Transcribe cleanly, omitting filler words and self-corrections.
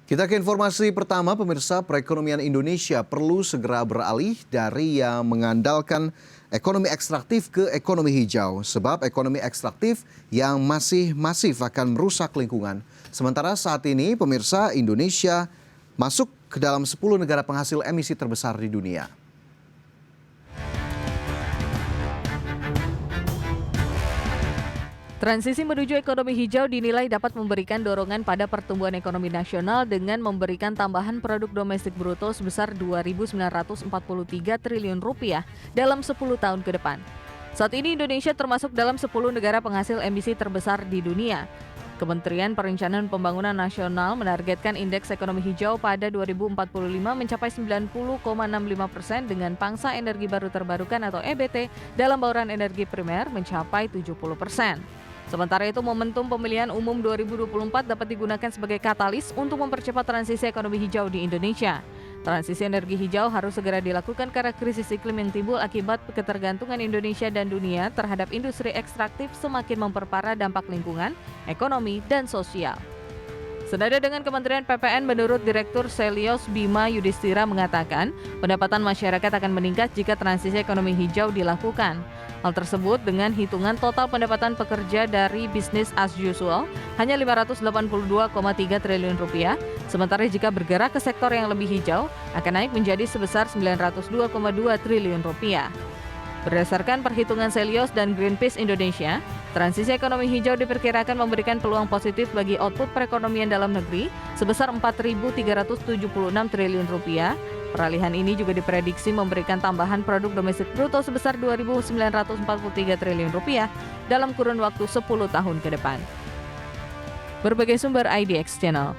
Kita ke informasi pertama, pemirsa. Perekonomian Indonesia perlu segera beralih dari yang mengandalkan ekonomi ekstraktif ke ekonomi hijau. Sebab ekonomi ekstraktif yang masih masif akan merusak lingkungan. Sementara saat ini, pemirsa, Indonesia masuk ke dalam 10 negara penghasil emisi terbesar di dunia. Transisi menuju ekonomi hijau dinilai dapat memberikan dorongan pada pertumbuhan ekonomi nasional dengan memberikan tambahan produk domestik bruto sebesar Rp2.943 triliun dalam 10 tahun ke depan. Saat ini Indonesia termasuk dalam 10 negara penghasil emisi terbesar di dunia. Kementerian Perencanaan Pembangunan Nasional menargetkan indeks ekonomi hijau pada 2045 mencapai 90,65% dengan pangsa energi baru terbarukan atau EBT dalam bauran energi primer mencapai 70%. Sementara itu, momentum pemilihan umum 2024 dapat digunakan sebagai katalis untuk mempercepat transisi ekonomi hijau di Indonesia. Transisi energi hijau harus segera dilakukan karena krisis iklim yang timbul akibat ketergantungan Indonesia dan dunia terhadap industri ekstraktif semakin memperparah dampak lingkungan, ekonomi, dan sosial. Senada dengan Kementerian PPN, menurut Direktur Selyos Bima Yudhistira mengatakan, pendapatan masyarakat akan meningkat jika transisi ekonomi hijau dilakukan. Hal tersebut dengan hitungan total pendapatan pekerja dari bisnis as usual hanya Rp582,3 triliun, sementara jika bergerak ke sektor yang lebih hijau akan naik menjadi sebesar Rp902,2 triliun. Berdasarkan perhitungan Selyos dan Greenpeace Indonesia, transisi ekonomi hijau diperkirakan memberikan peluang positif bagi output perekonomian dalam negeri sebesar Rp4.376 triliun. Peralihan ini juga diprediksi memberikan tambahan produk domestik bruto sebesar Rp2.943 triliun dalam kurun waktu 10 tahun ke depan. Berbagai sumber IDX Channel.